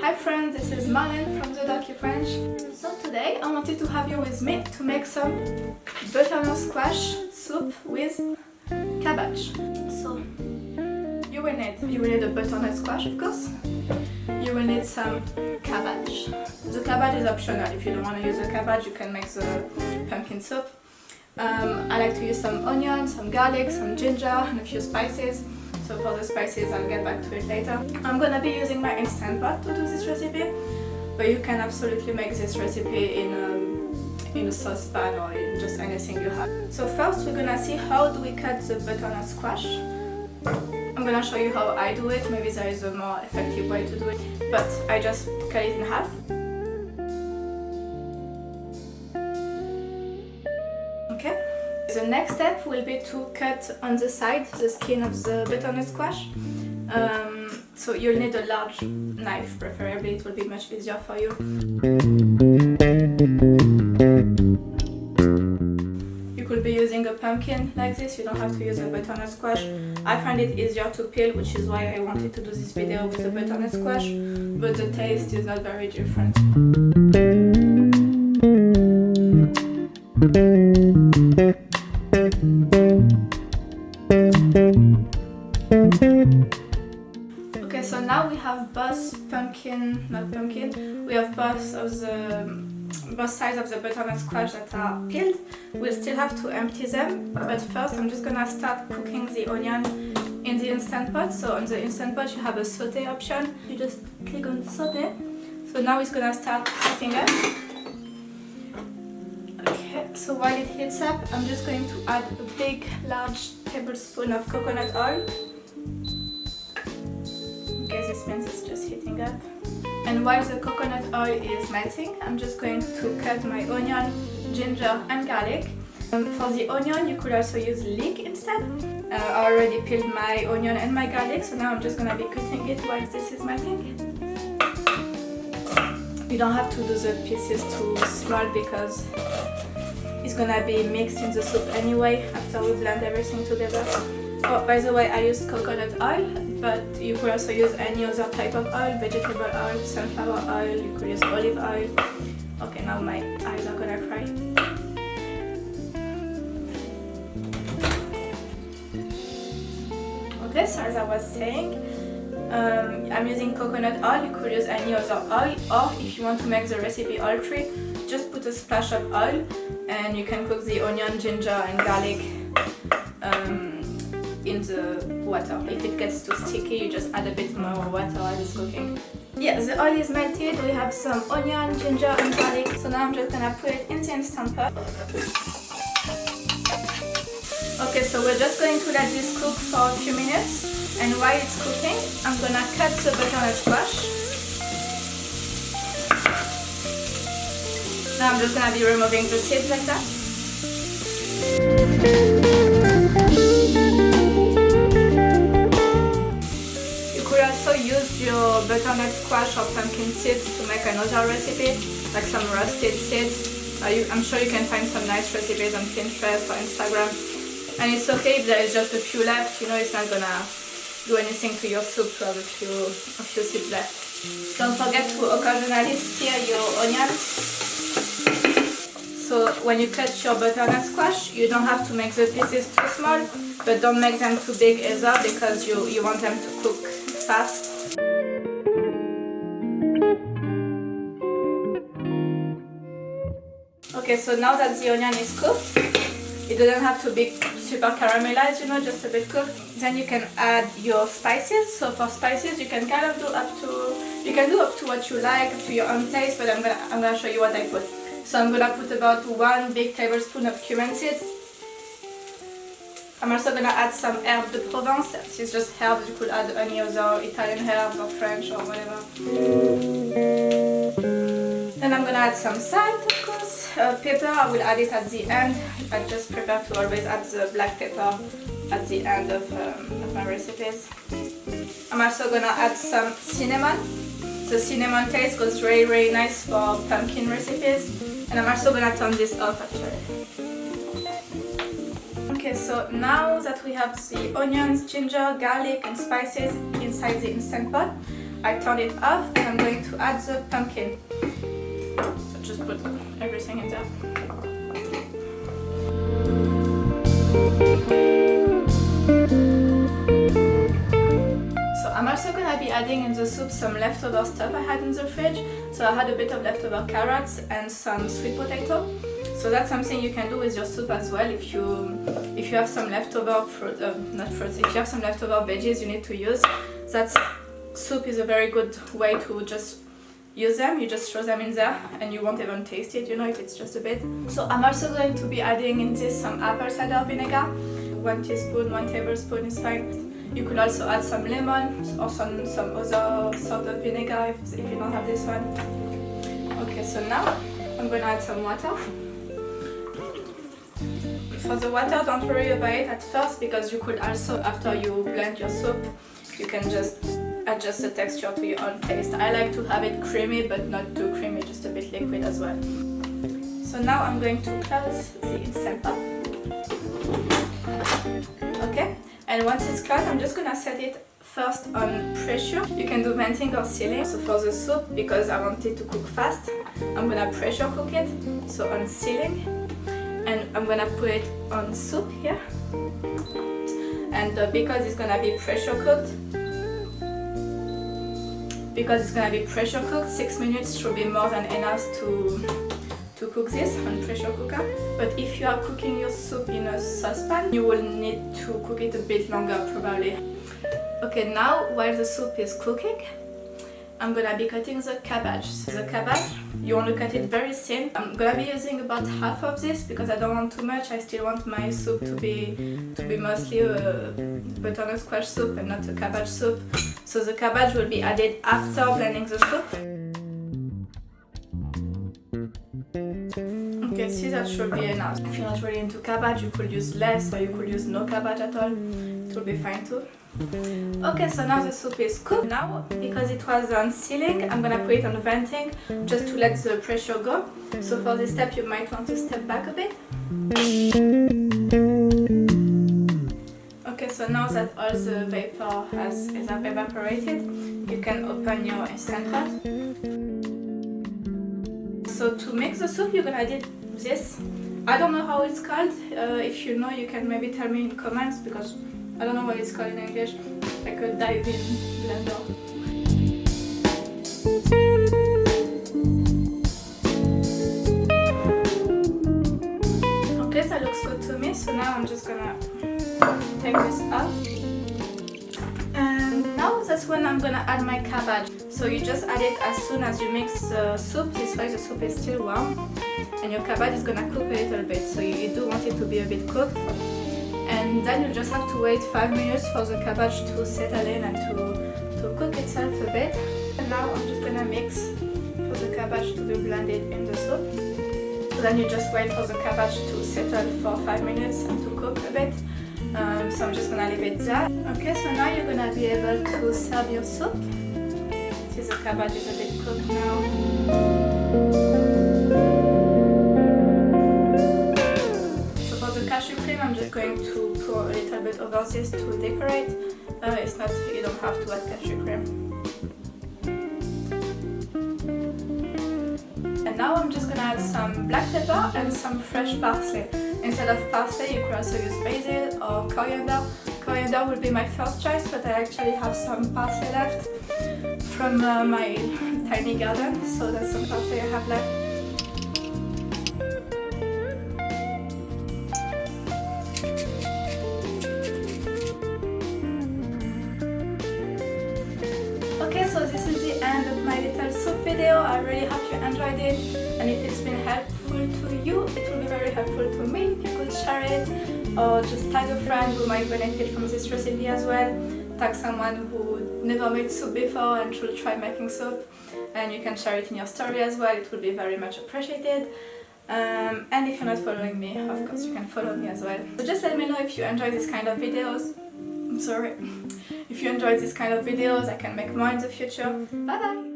Hi friends, this is Marlene from TheDorkyFrench. So today I wanted to have you with me to make some butternut squash soup with cabbage. So you will need a butternut squash, of course. You will need some cabbage. The cabbage is optional. If you don't want to use the cabbage, you can make the pumpkin soup. I like to use some onion, some garlic, some ginger and a few spices. So for the spices I'll get back to it later. I'm gonna be using my Instant Pot to do this recipe, but you can absolutely make this recipe in a saucepan or in just anything you have. So first we're gonna see how do we cut the butternut squash. I'm gonna show you how I do it. Maybe there is a more effective way to do it, but I just cut it in half. Okay. The next step will be to cut on the side the skin of the butternut squash. So you'll need a large knife, preferably. It will be much easier for you. You could be using a pumpkin like this. You don't have to use a butternut squash. I find it easier to peel, which is why I wanted to do this video with the butternut squash, but the taste is not very different. Okay, so now we have both we have both sides of the butternut squash that are peeled. We'll still have to empty them, but first I'm just gonna start cooking the onion in the Instant Pot. So on the Instant Pot you have a saute option. You just click on saute. So now it's gonna start heating up. Okay, so while it heats up, I'm just going to add a large tablespoon of coconut oil. Okay, this means it's just heating up. And while the coconut oil is melting, I'm just going to cut my onion, ginger and garlic. For the onion, you could also use leek instead. I already peeled my onion and my garlic, so now I'm just going to be cutting it while this is melting. You don't have to do the pieces too small because it's going to be mixed in the soup anyway after we blend everything together. Oh, by the way, I used coconut oil, but you could also use any other type of oil, vegetable oil, sunflower oil, you could use olive oil. Okay, now my eyes are gonna cry. Okay, so as I was saying, I'm using coconut oil. You could use any other oil, or if you want to make the recipe oil-free, just put a splash of oil and you can cook the onion, ginger and garlic in the water. If it gets too sticky, you just add a bit more water while it's cooking. Yeah, the oil is melted. We have some onion, ginger and garlic. So now I'm just gonna put it in the Instant Pot. Okay, so we're just going to let this cook for a few minutes. And while it's cooking, I'm gonna cut the butternut squash. Now I'm just gonna be removing the seeds like that. Use your butternut squash or pumpkin seeds to make another recipe, like some roasted seeds. I'm sure you can find some nice recipes on Pinterest or Instagram. And it's okay if there is just a few left, you know, it's not gonna do anything to your soup to have a few seeds left. Don't forget to occasionally stir your onions. So when you cut your butternut squash, you don't have to make the pieces too small, but don't make them too big either because you want them to cook fast. Okay, so now that the onion is cooked, it doesn't have to be super caramelized, you know, just a bit cooked. Then you can add your spices. So for spices, you can kind of do up to what you like, up to your own taste. But I'm gonna show you what I put. So I'm gonna put about 1 big tablespoon of cumin seeds. I'm also gonna add some herb de Provence. This is just herbs. You could add any other Italian herbs or French or whatever. Then I'm gonna add some salt, of course. Pepper, I will add it at the end. I just prefer to always add the black pepper at the end of my recipes. I'm also gonna add some cinnamon. The cinnamon taste goes really nice for pumpkin recipes. And I'm also gonna turn this off actually. Okay, so now that we have the onions, ginger, garlic and spices inside the Instant Pot, I turned it off and I'm going to add the pumpkin. So just put everything in there. So I'm also gonna be adding in the soup some leftover stuff I had in the fridge. So I had a bit of leftover carrots and some sweet potato. So that's something you can do with your soup as well. If you have some leftover fruit, not fruits, if you have some leftover veggies you need to use, soup is a very good way to just use them. You just throw them in there and you won't even taste it, you know, if it's just a bit. So I'm also going to be adding in this some apple cider vinegar. 1 teaspoon, 1 tablespoon is fine. You could also add some lemon or some other sort of vinegar if you don't have this one. Okay, so now I'm gonna add some water. For the water, don't worry about it at first, because you could also, after you blend your soup, you can just adjust the texture to your own taste. I like to have it creamy, but not too creamy, just a bit liquid as well. So now I'm going to close the instant pot. Okay, and once it's closed, I'm just gonna set it first on pressure. You can do venting or sealing. So for the soup, because I want it to cook fast, I'm gonna pressure cook it, so on sealing. And I'm gonna put it on soup here. And because it's gonna be pressure cooked, 6 minutes should be more than enough to cook this on pressure cooker. But if you are cooking your soup in a saucepan, you will need to cook it a bit longer probably. Okay, now while the soup is cooking, I'm gonna be cutting the cabbage. So the cabbage, you want to cut it very thin. I'm gonna be using about half of this because I don't want too much. I still want my soup to be mostly a butternut squash soup and not a cabbage soup. So the cabbage will be added after blending the soup. Okay, see, that should be enough. If you're not really into cabbage, you could use less or you could use no cabbage at all. It will be fine too. Okay, so now the soup is cooked. Now, because it was on sealing, I'm gonna put it on venting just to let the pressure go. So for this step, you might want to step back a bit. Okay, so now that all the vapor is evaporated, you can open your instant pot. So to make the soup, you're gonna do this. I don't know how it's called. If you know, you can maybe tell me in comments, because I don't know what it's called in English, like a dive-in blender. Okay, that looks good to me, so now I'm just gonna take this out. And now that's when I'm gonna add my cabbage. So you just add it as soon as you mix the soup, this way the soup is still warm. And your cabbage is gonna cook a little bit, so you do want it to be a bit cooked. And then you just have to wait 5 minutes for the cabbage to settle in and to cook itself a bit. And now I'm just gonna mix for the cabbage to be blended in the soup. So then you just wait for the cabbage to settle for 5 minutes and to cook a bit. So I'm just gonna leave it there. Okay, so now you're gonna be able to serve your soup. See, the cabbage is a bit cooked now. Cashew cream, I'm just going to pour a little bit over this to decorate. It's not, you don't have to add cashew cream. And now I'm just gonna add some black pepper and some fresh parsley. Instead of parsley, you could also use basil or coriander. Coriander would be my first choice, but I actually have some parsley left from my tiny garden, so that's some parsley I have left. Okay, so this is the end of my little soup video. I really hope you enjoyed it, and if it's been helpful to you, it will be very helpful to me if you could share it, or just tag a friend who might benefit from this recipe as well. Tag someone who never made soup before and should try making soup, and you can share it in your story as well. It would be very much appreciated. And if you're not following me, of course you can follow me as well. So just let me know if you enjoy this kind of videos. I'm sorry. If you enjoyed this kind of videos, I can make more in the future. Bye bye!